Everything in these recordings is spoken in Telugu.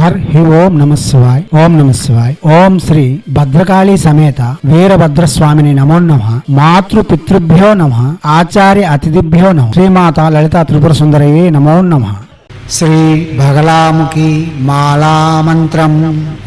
హరి ఓం నమ శివాయ. ఓం నమ శివాయ. ఓం శ్రీ భద్రకాళీ సమేత వీరభద్రస్వామిని నమో నమః. మాతృ పితృభ్యో నమః. ఆచార్య అతిథిభ్యో నమః. శ్రీమాత లలితా త్రిపుర సుందరయే నమో నమః. శ్రీ బగలాముఖి మాలా మంత్రం.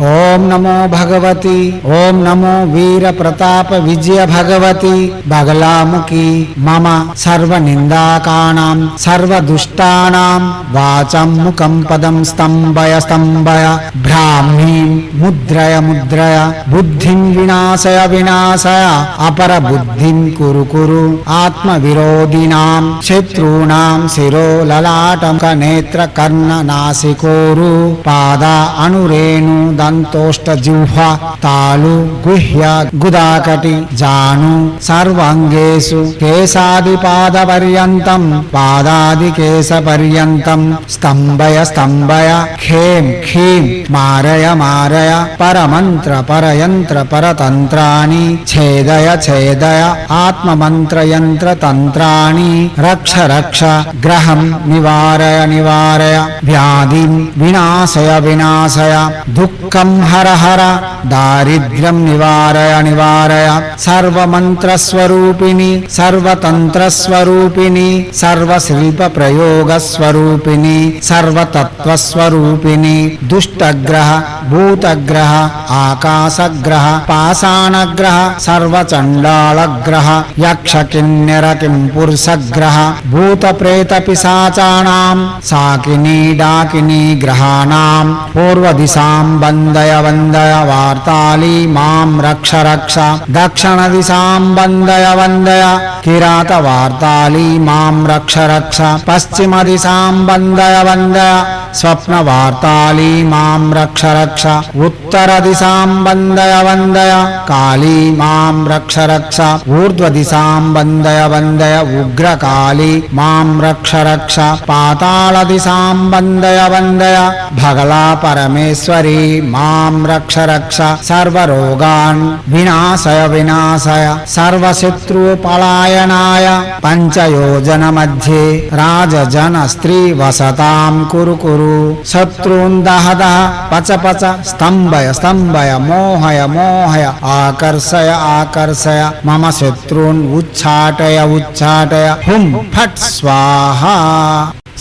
ఓం నమో భగవతి. ఓం నమో వీర ప్రతాప విజయ భగవతి బగలాముఖి. మమ సర్వ నిందాకానాం సర్వ దుష్టానాం వాచం ముఖం పదం స్తంభయ స్తంభయ. బ్రాహ్మీం ముద్రయ ముద్రయ. బుద్ధిం వినాశయ వినాశయ. అపర బుద్ధిం కురు కురు. ఆత్మ విరోధినాం శత్రూణాం శిరో లలాటం నేత్ర కర్ణ నాసికోరు. పాద అనురేణు దంతోష్ట జిహ్వ తాళు గుహ్య గుదాకటి జాను సర్వాంగేషు కేశాది పాద పర్యంతం పాదాది కేశ పర్యంతం. స్తంభయ స్తంభయ. ఖేం ఖీం మారయ మారయ. పరమంత్ర పరయంత్ర పరతంత్రాణి. ఛేదయ ఛేదయ. ఆత్మమంత్రయంత్ర తంత్రాణి. రక్ష రక్ష. గ్రహం నివారయ నివారయ. వ్యాధిం వినాశయ వినాశయ. దుఃఖం హర హర. దారిద్ర్యం నివారయ నివారయ. సర్వమంత్రస్వరూపిణి సర్వతంత్రస్వరూపిణి సర్వశిల్ప ప్రయోగస్వరూపిణి సర్వతత్వస్వరూపిణి. దుష్టగ్రహ భూతగ్రహ ఆకాశగ్రహ పాషాణగ్రహ సర్వచండాళగ్రహ యక్ష కిన్నెర కింపురుషగ్రహ భూత ప్రేత పిశాచానాం సాకిని డాకిని గ్రహాణాం. పూర్వదిశాం వందయ వందయ. వార్తాళి మాం రక్ష రక్ష. దక్షిణ దిశాం వందయ వందయ. కిరాత వార్తాళి మాం రక్ష రక్ష. పశ్చిమ దిశాం వందయ వందయ. స్వప్న వార్తాళి మాం రక్ష రక్ష. ఉత్తర దిశాం వందయ వందయ. కాళీ మాం రక్ష రక్ష. ఊర్ధ్వ దిశాం వందయ వందయ. ఉగ్రకాళీ మాం రక్ష రక్ష. పాతాళ దిశాం వందయ వందయ. భగలా పరమేశ్వరి మాం రక్ష రక్ష. సర్వరోగాన్ వినాశయ వినాశయ. సర్వశత్రు పలాయనాయ. పంచయోజన మధ్యే రాజజన స్త్రీ వసతాం కురు కురు. శత్రూన్ దహ దహ పచ పచ. స్తంభయ స్తంభయ. మోహయ మోహయ. ఆకర్షయ ఆకర్షయ. మమ శత్రూన్ ఉచ్చాటయ ఉచ్చాటయ. హుం ఫట్ స్వాహ.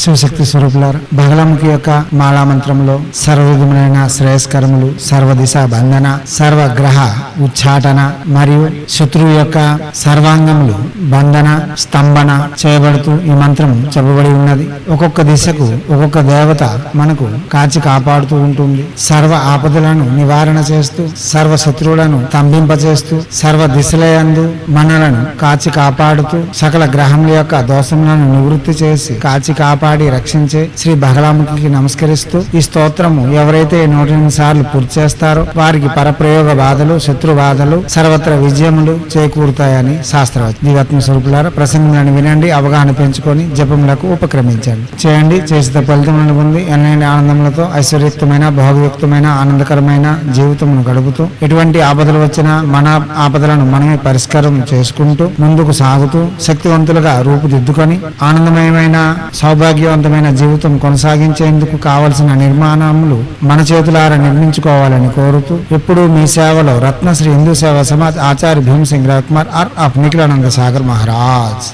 శివశక్తి స్వరూపులారా, బగలాముఖి యొక్క మాలా మంత్రంలో సర్వవిధములైన శ్రేయస్కరములు, సర్వదిశ బంధన, సర్వగ్రహ ఉచ్చాటన మరియు శత్రువు యొక్క సర్వాంగములు బంధన స్తంభన చేయబడుతూ ఈ మంత్రం చెప్పబడి ఉన్నది. ఒక్కొక్క దిశకు ఒక్కొక్క దేవత మనకు కాచి కాపాడుతూ ఉంటుంది. సర్వ ఆపదలను నివారణ చేస్తూ, సర్వ శత్రువులను స్తంభింపచేస్తూ, సర్వ దిశలయందు మనలను కాచి కాపాడుతూ, సకల గ్రహముల యొక్క దోషములను నివృత్తి చేసి కాచి కాపాడి రక్షించే శ్రీ బగలాముఖికి నమస్కరిస్తూ ఈ స్తోత్రము ఎవరైతే 108 సార్లు పూర్తి చేస్తారో వారికి పరప్రయోగ బాధలు, శత్రు బాధలు, సర్వత్ర విజయములు చేకూరుతాయని శాస్త్రవచనం. దివాత్మ స్వరూపులారా, ప్రసంగములను వినండి, అవగాహన పెంచుకొని జపములకు ఉపక్రమించండి. చేయండి, చేసిన ఫలితములను పొంది ఎన్నైనా ఆనందములతో ఐశ్వర్యయుక్తమైన భోగయుక్తమైన ఆనందకరమైన జీవితమును గడుపుతూ ఎటువంటి ఆపదలు వచ్చినా మన ఆపదలను మనమే పరిష్కారం చేసుకుంటూ ముందుకు సాగుతూ శక్తివంతులుగా రూపుదిద్దుకొని ఆనందమయమైన సౌభాగ్యవంతమైన జీవితం కొనసాగించేందుకు కావలసిన నిర్మాణములు మన చేతులారా నిర్మించుకోవాలని కోరుతూ ఎప్పుడూ మీ సేవలో రత్నశ్రీ హిందూ సేవా సమాజ్ ఆచార్య భీమసింగ్ రాజ్ కుమార్ ఆర్ ఆఫ్ నిఖిలానంద సాగర్ మహారాజ్.